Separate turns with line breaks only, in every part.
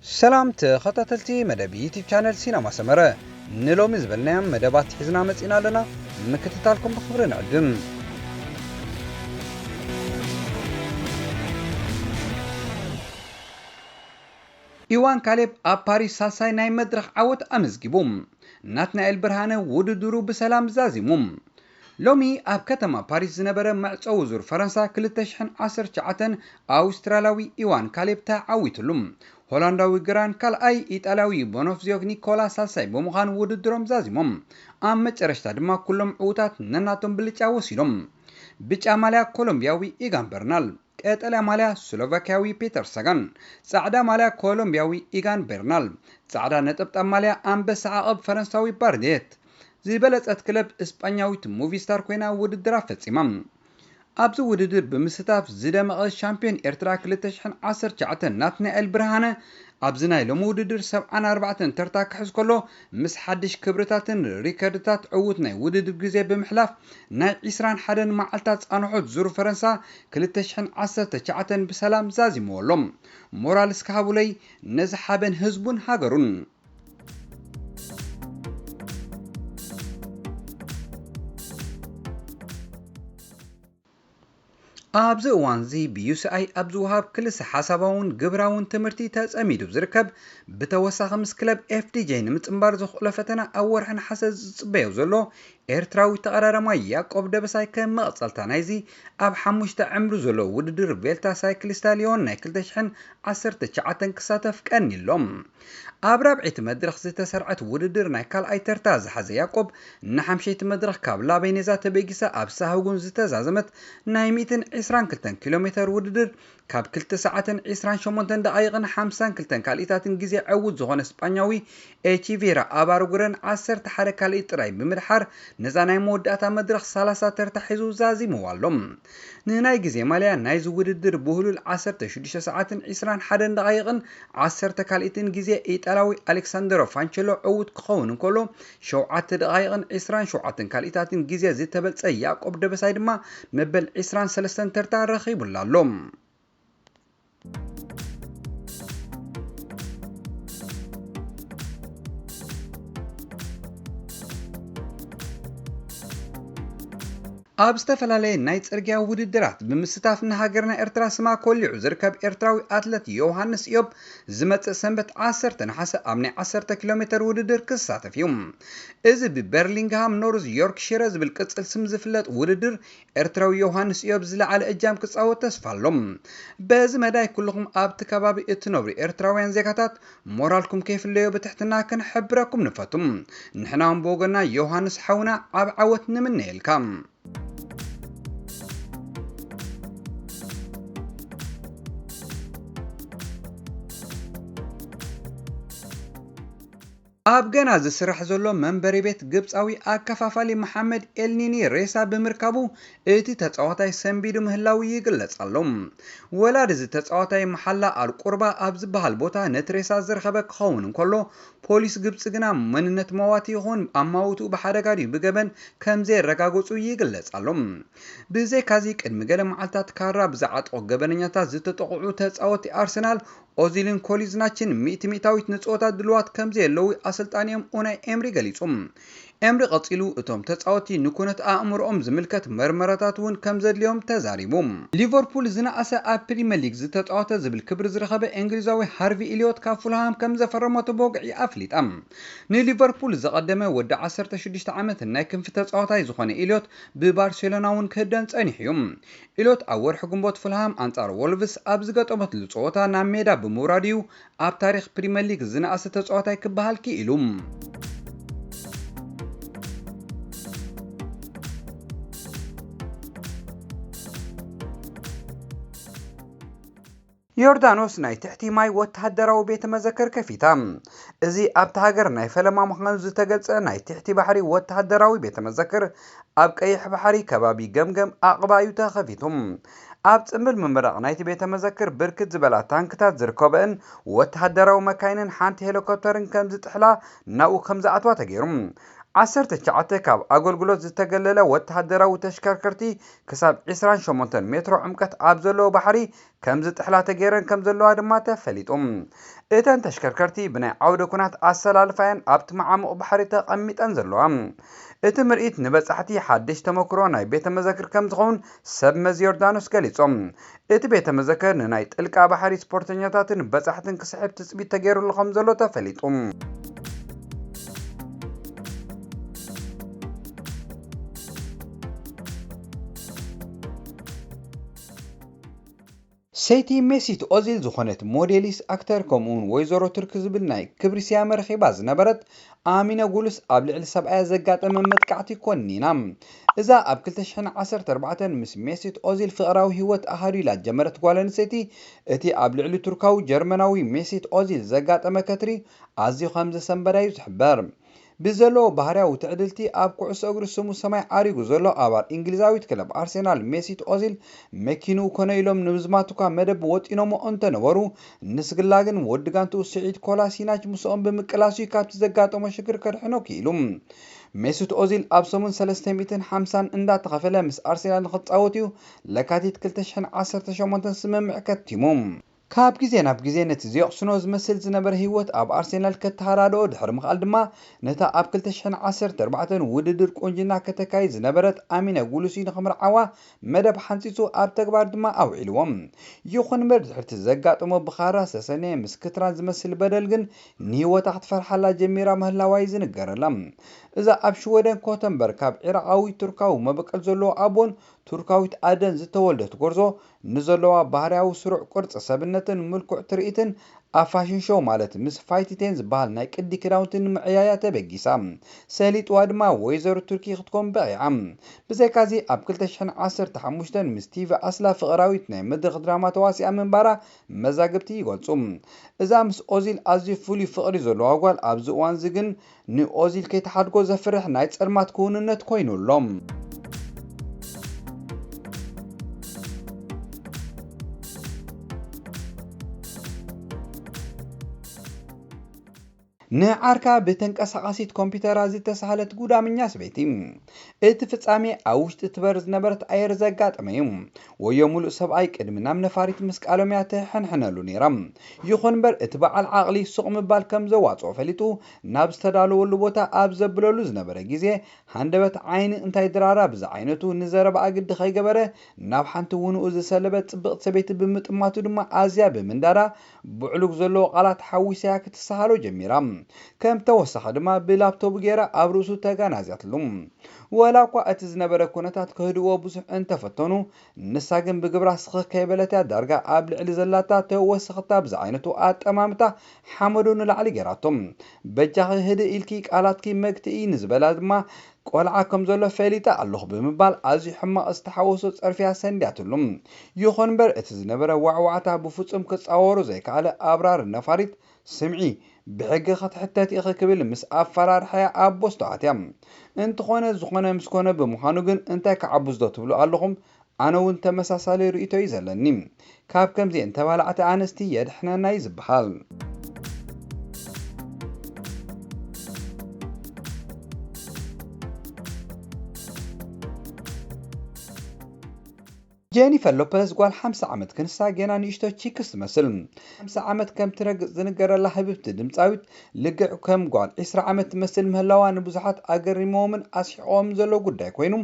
سلام تخطتلتي مدب يوتيوب شانل سينما سمرة نلوم زبلنا مدبات حزنا مسينا لنا مكتتالكم بخبرنا عدم إيوان كاليب باريس ساساي ناي مدرخ عوت أمزجبوم ناتنا البرهانة وددرو بسلام زازيموم لومي أب كتما باريس زنبرة معصو زور فرنسا كلتشحن عصر شعتن أوسترالياوي إيوان كاليب تا عويتلوم هولنداوي جران كالأي إيطالياوي بونوفزيوغ نيكولا ساساي بمخان وددروم زازيموم أم مترشتا دما كلهم عوتات نناتهم بلچا وسيلوم بيچا ماليا كولومبياوي إيغان برنال قتلا ماليا سلوفاكياوي بيتر ساغان صعدا ماليا كولومبياوي إيغان برنال صعدا نطبطب ماليا أنبس عقب فرنساوي بارديت زبلت كلب اسبانياويت موفي ستار كوينا وددرا فصيمم ابز وددر بمستاف زدمق الشامبيون ارترا 2019 ناتنا البرهانه ابزناي لموددر 74 ترتا كحز كله مس حدش كبرتاتن ريكوردات عوتناي وددر غزي بمحلاف ناي 21 معلتات صانحوت زور فرنسا 2019 بسلام زازيمولم مورالس كابولي نزحابن حزبون هاجرون أبز وانزي بيوسعي أبز وهاب كل حسابون جبراون تمرتي تأميدو بزركب بتوسع خمس كلب FDJ نمتنبار زخلفتنا أورحن حساس بيوزلو إرتراوي تقرار ما ياقوب دبساي كمقصل تانايزي أب حموشتا عمرو زلو وددر فيلتا سايكلستاليون نايكل تشحن 19 كساتف كأني اللوم أب رابعيت مدرخ زيتا سرعت وددر نايكال أي ترتاز حزي ياقوب نحمشيت مدرخ كابلا بينيزا تبيجيسا أب ساهوغون زيتا زازمت نايميتن 20 كيلومتر وددر كاب كلت ساعة 28 دقائق 50 كلتن كاليتاتن جزي عود زغون اسبانياوي اتشيفيرا أباروغرن 10 حركة كاليتراي بمدحر نزاناي موداتا مدرخ 30 ترتحيزو زازي موالوم نهناي جزي ماليا نايز وددر بهلول 16 ساعة 21 دقائق 10 كاليتن جزي إيطالياوي ألكساندرو فانشلو عود كخون كولو 7 دقائق 27 كاليتاتن جزي زي تبلص ياقوب دبساي دما مبل 23 ترتا رخيب اللالوم أب استفلالي نايت إرجع وددرات بمستاف نهاجرنا إرترا سما كل عزركب إرتراوي أتلت يوهانس يوب زمت سنبت 10 تنحس أمني 10 كيلومتر وددر كسات فيهم إذ ببرلينغهام نورز يوركشير بالقصل سمزفلت وددر إرتراوي يوهانس يوب زلا على إجام كصاو تسفالهم باز مداي كلهم أب تكبابي اتنوبري إرتراويان زيكاتات مورالكم كيف اللي بتحتنا كنحبركم نفتم نحنا بوغنا يوهانس حونا أب عوتنا من نيلكم أب جناز سرح زلو منبري بيت جبساوي أكفافالي محمد النيني ريسا بمركبو إتي تتصاوتاي سنبيدو مهلاوي يقلص اللوم ولاد زي تتصاوتاي محلا القربة أبز بهالبوتا نتريسا زرخبك خون كله بوليس جبس جنا مننت مواتي هون أماوتو بحرقاري بجبن كم زي رقاقوتو يقلص اللوم بزي كازيك المجال معلتات كارا بزعات أو جبنياتا زي تتقعو تتصاوتي أرسنال أوزيلين كوليزناتشن ميتاويت نتصوتا دلوات كم زي لوي أسلطانيهم أوناي أمري غليصوم أمري قصيلو اتوم تتصاوتي نكونت أمرهم زملكت مرمراتاتون كم زد اليوم تزاريبوم ليفربول زنا أسا بريمير ليج زتتصاوتا زبل كبر زرخبه إنجليزاوي هارفي إليوت كافولهام كم زفرماتو بوقعي أفليت ليفربول زقدمه ود 16 عامت نايكم في تتصاوتاي زخونه إليوت ببارسلوناون كدن صنيحيوم إليوت أور حكمبوت فولهام أنصار وولفز أبز قطمت لصوتا نا ميدا بموراديو أب تاريخ بريمير ليج زنا أسا تتصاوتاي كبهال كي إلوم يوردانوس ناي تحتي ماي وتهدراو بيت مذكر كفيتام ازي اب تهاجر ناي فلما مخنو زتقلص ناي تحتي بحري وتهدراوي بيت مذكر اب قيح بحري كبابي جمجم اقبايو تخفيتهم اب صمل ممرق نايت بيت مذكر بركت زبلا تانكتات زركوبن وتهدراو مكاينن حانت هليكوبترن كم زتحلا ناو خمزه اتوا تغيرم 19 ካብ ኣገልግሎት ዝተገለለ ወተሃደራዊ ተሽከርከርቲ ክሳብ 28 ሜትሮ ዕምቀት ኣብ ዘለዎ ባሕሪ ከም ዝጥሕላ ተገይረን ከም ዘለዋ ድማ ተፈሊጦም እተን ተሽከርከርቲ ብናይ ዓውደ ኩናት ኣሰላልፋየን ኣብቲ መዓሙቕ ባሕሪ ተቐሚጠን ዘለዋ እቲ ምርኢት ንበጻሕቲ ሓድሽ ተመክሮ ናይ ቤተ መዘክር ከም ዝኸውን ሰብ መዚ ዮርዳኖስ ገሊጾም እቲ ቤተ መዘክር ንናይ ጥልቃ ባሕሪ ስፖርተኛታትን በጻሕትን ክስሕብ ትጽቢት ተገይሩሉ ከም ዘሎ ተፈሊጡ ሰይቲ ሜሲት ኦዚል ዝኾነት ሞዴሊስ ኣክተር ከምኡውን ወይዘሮ ቱርክ ዝብል ናይ ክብሪ ስያመ ረኺባ ዝነበረት ኣሚነ ጉሉስ ኣብ ልዕሊ ሰብኣያ ዘጋጠመ መጥቃዕቲ ኮኒና እዛ ኣብ 2014 ምስ ሜሲት ኦዚል ፍቕራዊ ህይወት ኣሃዱላ ጀመረት ጓል ኣንስተይቲ እቲ ኣብ ልዕሊ ቱርካዊ ጀርመናዊ ሜሲት ኦዚል ዘጋጠመ ከትሪ ኣዝዩ ከም ዘሰንበዳ እዩ ዝሕበር ብዘለዎ ባህርያዊ ትዕድልቲ ኣብ ኩዕሶ እግሪ ስሙ ሰማይ ዓሪጉ ዘሎ ኣባል እንግሊዛዊት ክለብ ኣርሴናል ሜሲት ኦዚል መኪኑ ኮነ ኢሎም ንምዝማቱካ መደብ ወጢኖሞ እንተነበሩ ንስግላግን ወድጋንቱ ስዒድ ኮላሲናች ምስኦም ብምቅላሱ ካብቲ ዘጋጠሞ ሽግር ከድሕኖ ክኢሉ ሜሲት ኦዚል ኣብ ሰሙን 350 እንዳተኸፈለ ምስ ኣርሴናል ንኽጻወት እዩ ለካቲት 2018 ስምምዕ ከቲሙ ካብ ግዜ ናብ ግዜ ነቲ ዘቕስኖ ዝመስል ዝነበረ ህይወት ኣብ ኣርሴናል ከተሃራድኦ ድሕሪ ምኽኣል ድማ ነታ ኣብ 2014 ውድድር ቁንጅና ከተካይድ ዝነበረት ኣሚነ ጉሉሲ ንኽምርዓዋ መደብ ሓንፂፁ ኣብ ተግባር ድማ ኣውዒልዎም ይኹን እምበር ድሕርቲ ዘጋጥሞ ብኻራ ዝተሰነየ ምስ ክትራን ዝመስል በደል ግን ንህይወታ ክትፈርሓላ ጀሚራ ምህላዋ ይዝንገረላ እዛ ኣብ ሽወደን ኮተንበርግ ካብ ኢራቃዊ ቱርካዊ መበቀል ዘለዎ ኣቦን ቱርካዊት ኣደን ዝተወልደት ጎርዞ ንዘለዋ ባህርያዊ ስሩዕ ቅርፂ ሰብነትን ምልኩዕ ትርኢትን ኣብ ፋሽን ሾው ማለት ምስ ፋይቲቴን ዝበሃል ናይ ቅዲ ክዳውንትን ምዕያያ ተበጊሳ ሰሊጥዋ ድማ ወይዘሮ ቱርኪ ክትኮን በቂዓ ብዘይካዚ ኣብ 2015 ምስ ቲቪ ኣስላ ፍቕራዊት ናይ መድረኽ ድራማ ተዋሲኣ ምንባራ መዛግብቲ ይገልጹ እዛ ምስ ኦዚል ኣዝዩ ፍሉይ ፍቕሪ ዘለዋ ጓል ኣብዚ እዋን እዚ ግን ንኦዚል ከይተሓድጎ ዘፍርሕ ናይ ጸልማት ክውንነት ኮይኑሎም ንዓርካ ብተንቀሳቓሲት ኮምፒተራ ዝተሳሃለት ጉዳምኛ ሰበይቲ እቲ ፍጻሜ ኣብ ውሽጢ ትበር ዝነበረት ኣየር ዘጋጠመ እዩ ወዮ ሙሉእ ሰብኣይ ቅድሚ ናብ ነፋሪት ምስ ቃሎምያ ተሕንሕነሉ ነይራ ይኹን እምበር እቲ በዓል ዓቕሊ ሱቕ ምባል ከም ዘዋፅኦ ፈሊጡ ናብ ዝተዳለወሉ ቦታ ኣብ ዘብለሉ ዝነበረ ግዜ ሃንደበት ዓይኒ እንታይ ድራራ ብዛ ዓይነቱ ንዘረባ ኣግዲ ከይገበረ ናብ ሓንቲ ውንኡ ዝሰለበት ጽብቕቲ ሰበይቲ ብምጥማቱ ድማ ኣዝያ ብምንዳዳ ብዕሉግ ዘለዎ ቃላት ሓዊስያ ክትሰሃሎ ጀሚራ ከም ተወሳኺ ድማ ብላፕቶፕ ገይራ ኣብ ርእሱ ተጋናዝያትሉ ወላ እኳ እቲ ዝነበረ ኩነታት ክህድዎ ብዙሕ እንተፈተኑ ንሳ ግን ብግብራ ስኽኽ ከይበለትያ ዳርጋ ኣብ ልዕሊ ዘላታ ተወሰኽታ ብዛ ዓይነቱ ኣጠማምታ ሓመዱ ንላዕሊ ገይራቶም በጃኺ ህድእ ኢልኪ ቃላትኪ መግትኢ ንዝበላ ድማ ቆልዓ ከም ዘሎ ፈሊጣ ኣለኹ ብምባል ኣዝዩ ሕማቕ ዝተሓወሶ ፀርፍያ ሰንዲያትሉ ይኹን እምበር እቲ ዝነበረ ዋዕዋዕታ ብፍጹም ክፃወሩ ዘይከኣለ ኣብራር ነፋሪት ስምዒ ብሕጊ ክትሕተት ኢኺ ክብል ምስ ኣፈራርሐያ ኣቦ ዝተኣትያ እንትኾነ ዝኾነ ምስኮነ ብምዃኑ ግን እንታይ ክዓብዝ ዶ ትብሉ ኣለኹም ኣነ እውን ተመሳሳሊ ርእቶ እዩ ዘለኒ ካብ ከምዚአን ተባላዕቲ ኣንስቲ የድሕነና እዩ ዝበሃል ጄኒፈር ሎፔዝ ጓል 50 ዓመት ክንሳ ገና ንእሽቶ ቺክስ ትመስል 50 ዓመት ከም ትረግፅ ዝንገረላ ህብብቲ ድምፃዊት ልግዕ ከም ጓል 20 ዓመት ትመስል ምህላዋ ንብዙሓት ኣገሪሞምን ኣስሒቖምን ዘሎ ጉዳይ ኮይኑ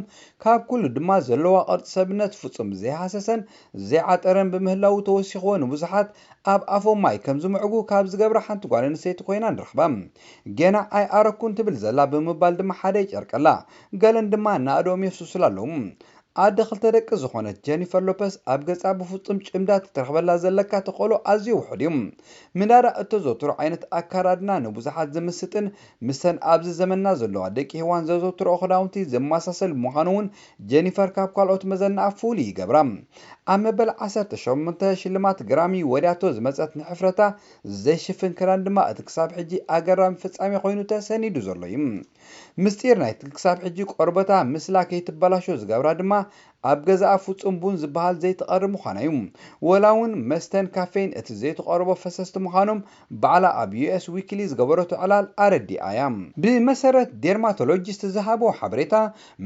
ካብ ኩሉ ድማ ዘለዋ ቅርፂ ሰብነት ፍጹም ዘይሃሰሰን ዘይዓጠረን ብምህላው ተወሲኽዎ ንብዙሓት ኣብ ኣፎም ማይ ከም ዝምዕጉ ካብ ዝገብራ ሓንቲ ጓል ኣንስተይቲ ኮይና ንረኽባ ገና ኣይኣረኩን ትብል ዘላ ብምባል ድማ ሓደ ይጨርቀላ ገለን ድማ ናእዶም የፍስሱላ ኣለዉ ኣደ ክልተ ደቂ ዝኾነት ጄኒፈር ሎፔዝ ኣብ ገጻ ብፍጹም ጭምዳት ትረኽበላ ዘለካ ተኸእሎ ኣዝዩ ውሑድ እዩ ምናዳ እተዘውትሮ ዓይነት ኣካዳድና ንብዙሓት ዝምስጥን ምሰን ኣብዚ ዘመንና ዘለዋ ደቂ ህዋን ዘዘውትሮ ክዳውንቲ ዘመሳሰል ምዃኑ እውን ጄኒፈር ካብ ካልኦት መዘናኣ ፍሉይ ይገብራ ኣብ መበል 18 ሽልማት ግራሚ ወዲያቶ ዝመፀት ንሕፍረታ ዘይሽፍን ክዳን ድማ እቲ ክሳብ ሕጂ ኣገራሚ ፍጻሜ ኮይኑ ተሰኒዱ ዘሎ እዩ ምስጢር ናይቲ ክሳብ ሕጂ ቆርበታ ምስላ ከይትበላሾ ዝገብራ ድማ ኣብ ገዛኣ ፍጹም ቡን ዝበሃል ዘይትቐርብ ምዃና እዩ ወላውን መስተን ካፌን እቲ ዘይተቐርቦ ፈሰስቲ ምዃኖም ባዕላ ኣብ ዩኤስ ዊክሊ ዝገበረቱ ዕላል ኣረዲኣ እያ ብመሰረት ዴርማቶሎጂስት ዝሃቦ ሓበሬታ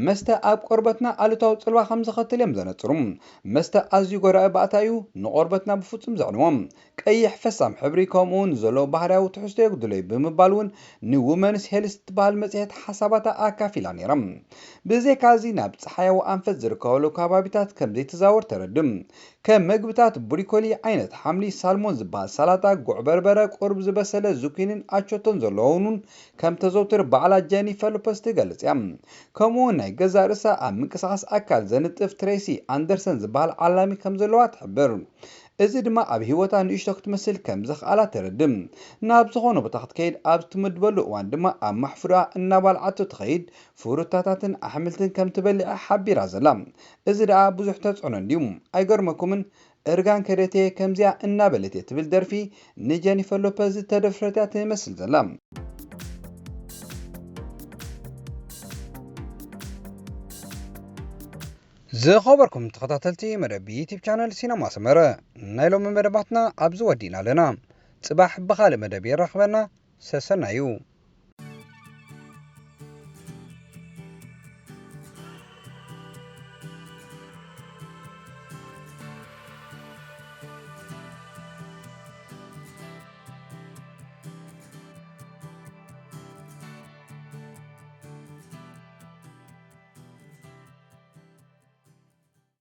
መስተ ኣብ ቆርበትና ኣሉታዊ ጽልዋ ከም ዝኸትል እዮም ዘነጽሩ መስተ ኣዝዩ ጎዳኢ ባእታ እዩ ንቆርበትና ብፍጹም ዘዕንዎም ቀይሕ ፈሳም ሕብሪ ከምኡውን ዘሎ ባህርያዊ ትሕዝቶ የጉድሎ ብምባል እውን ንውመንስ ሄልስ ትበሃል መጽሔት ሓሳባታ ኣካፊላ ነይራ ብዘይካዚ ናብ ፀሓያዊ ኣንፈት ዝርከበሉ ከባቢታት ከም ዘይተዛወር ተረድም ከም ምግብታት ብሪኮሊ ዓይነት ሓምሊ ሳልሞን ዝበሃል ሰላጣ ጉዕ በርበረ ቁርብ ዝበሰለ ዙኪንን ኣቾቶን ዘለዎውን ከም ተዘውትር ባዕላ ጀኒፈር ሎፐዝ ትገልጽ እያ ከምኡውን ናይ ገዛ ርእሳ ኣብ ምንቅስቓስ ኣካል ዘንጥፍ ትሬሲ ኣንደርሰን ዝበሃል ዓላሚ ከም ዘለዋ ትሕብር እዚ ድማ ኣብ ሂወታ ንእሽቶ ክትመስል ከም ዝኽኣላ ተረድም ናብ ዝኾነ ቦታ ክትከይድ ኣብ ትምድበሉ እዋን ድማ ኣብ ማሕፍሯ እናባልዓቶ ትኸይድ ፍሩታታትን ኣሕምልትን ከም ትበልዕ ሓቢራ ዘላ እዚ ደኣ ብዙሕ ተጽዕኖ እንድዩ ኣይገርመኩምን እርጋን ከደቴ ከምዚያ እናበለቴ ትብል ደርፊ ንጀኒፈር ሎፐዝ ተደፍረታ ትመስል ዘላ ዝኸበርኩም ተኸታተልቲ መደብ ዩቲብ ቻነል ሲነማ ሰመረ ናይ ሎሚ መደባትና ኣብዚ ወዲና ኣለና ጽባሕ ብኻልእ መደብ ይራኸበና ሰሰና እዩ